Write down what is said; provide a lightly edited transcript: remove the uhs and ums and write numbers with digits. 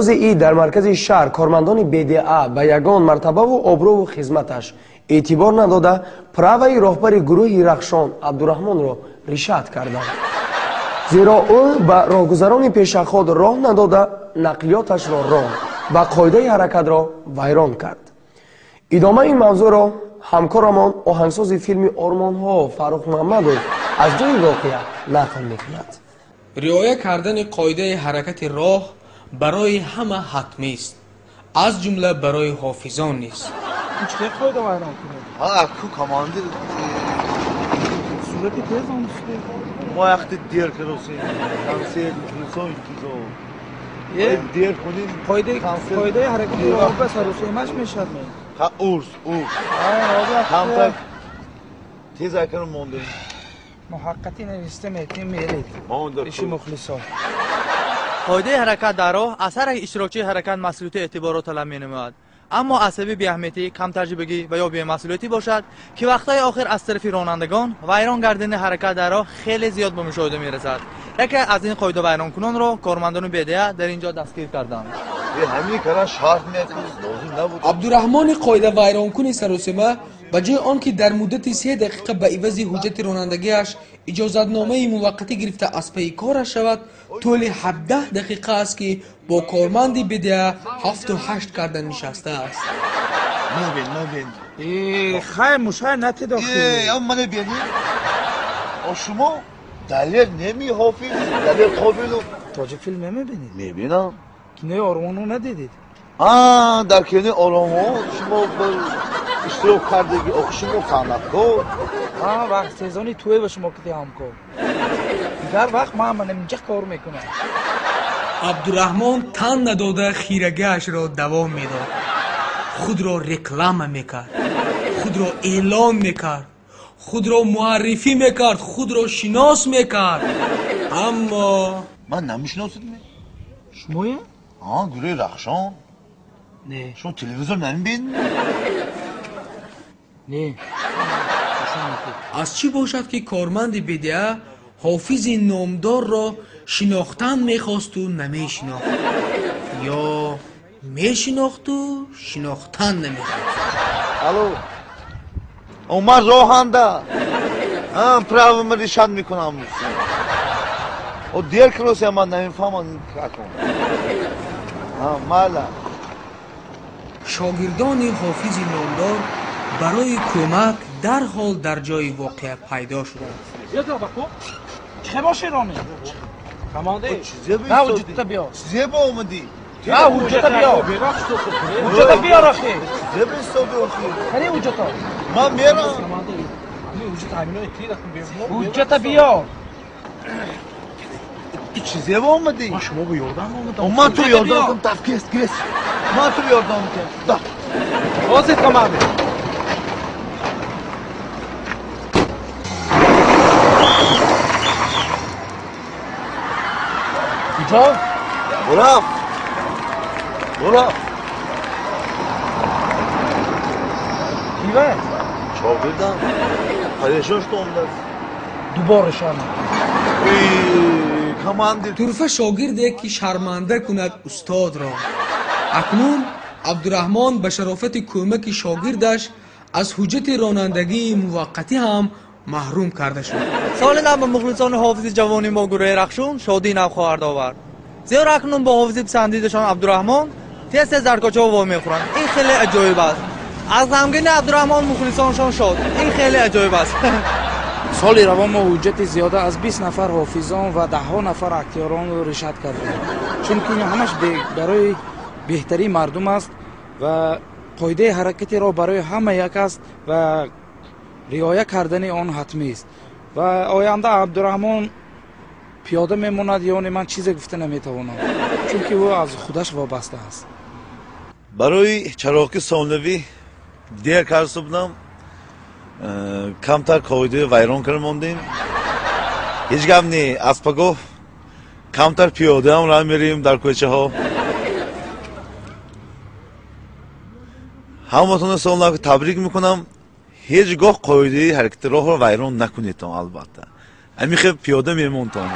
ای در مرکز شهر کارمندان BDA به یگان مرتبه و آبرو و خدمتش اعتبار نداده پروای راهبر گروه رخشان عبدالرحمن را رشوت کردند. زیرا او به راهگذران پیشخواد راه نداده نقلیاتش را راند و قاعده حرکت را ویران کرد. ادامه این موضوع را همکارمان آهنگساز فیلم آرمان‌ها فرخ محمدov از جای واقعه نقل می‌کند. رعایت کردن قاعده حرکت راه برای همه حتمی است، از جمله برای حافظان نیست. چه قاعده ویران کنید؟ اکو کماندیر صورت تیز آموزده ما وقتی دیر کروسی کانسل کروسون کیزو دیر کنیم قاعده حرکت راه به سروسیمش میشد می اورس کم tak تیز اکنون مونده محققی نوشته میتیم میرید ایشی مخلصا قاعده حرکت در راه اثر اشتراکچی حرکت مسئولیت اعتبارات طلب می‌نماید، اما عصبی بی اهمیتی، کم تجربگی و یا بی مسئولیتی باشد که وقتهای آخر از طرف رانندگان ویران گردن حرکت در راه خیلی زیاد به مشاهده میرسد. یکی از این قاعده ویران کنان را کارمندان BDA در اینجا دستگیر کردند. همین کارا شرط لازم نبود. عبدالرحمن قاعده ویران کن سروسیمه به جای آنکه در مدت 3 دقیقه به عوض حجت رانندگیش اجازتنامه موقتی گرفته از پی کارش شود، طول 17 دقیقه است که با کارمند BDA 7 و 8 کردن نشسته است. مبین خیلی مشاهده نتی داخلی اما من بینید شما دلیل نمی حافظ دلیل قابلو تاجیک فیلم نمیبینید؟ میبینم کنه آرمانو ندیدید؟ در کنه آرمانو شما اشتراک کردگی شما صنعتکار وقت سیزانی توی به شما کتی همکار در وقت من اینجا کار میکنم. عبدالرحمن تن نداده خیرگیش را دوام میداد، خود را رکلام میکرد، خود را اعلان میکرد، خود را معرفی میکرد، خود را شناس میکرد، اما من نمیشناسید شمایه؟ گروه رخشان؟ نه شما تلویزیون نمیبین؟ نه از چی باشد که کارمند BDA حافظ نامدار را شناختن میخواست و نمیشناخت، یا میشناخت و شناختن نمیخواست؟ الو اومد راهنده پراو من رشد میکنم او دیر کروسی من نمیفهمم کن مالا شاگردان حافظ نامدار برای کمک در حال در جای واقعه پیدا شدند. بیا تا بکو چه باشه رانی؟ کمانده نه وجودت بیا چیزی با اومدی؟ نه وجودت بیا وجودت بیا رخی چیزی بستابی اوکی کنی وجودت من میرم کمانده وجودت همینو اکلی دکن وجودت بیا چیزی با اومدی؟ ما شما با یاردم اومدم من تو یاردم کن تفکیست گیست من تو یاردم کن بازید کمانده کجا؟ برا کیوه؟ شاگردم پریشان شدم دوباره شما کماندیر طرفه شاگرده که شرمنده کند استاد را. اکنون عبدالرحمن به شرافت کمک شاگردش از حجت رانندگی موقتی هم محروم کرده شد. سال نو به مخلصان حافظ جوانی ما گروه رخشون شادی نو خواهد آورد، زیرا اکنون با حافظ پسندیدشان عبدالرحمن تست زرکاچه وا میخورند. این خیلی عجایب است. از غمگین عبدالرحمن مخلصانشان شد. این خیلی عجایب است. سال روان ما حجت زیاده از 20 نفر حافظان و 10 نفر اکتیاران رو رشد کردیم، چون که همش برای بهتری مردم است و قاعده حرکتی را برای همه یک است و رعایت کردن آن حتمی است و آینده عبدالرحمن پیاده میموند یا من چیزی گفته نمیتوانم، چون که او از خودش وابسته است. برای چراغی ثانوی دیر کار بودم کمتر قاعده ویران کردیم موندیم. هیچ گپ نی از پا کمتر پیاده هم راه میریم در کوچه ها. همتون سال تبریک میکنم. هیچ گاه قاعده حرکت راه رو ویران نکنید البته. امیخه پیاده میمونم.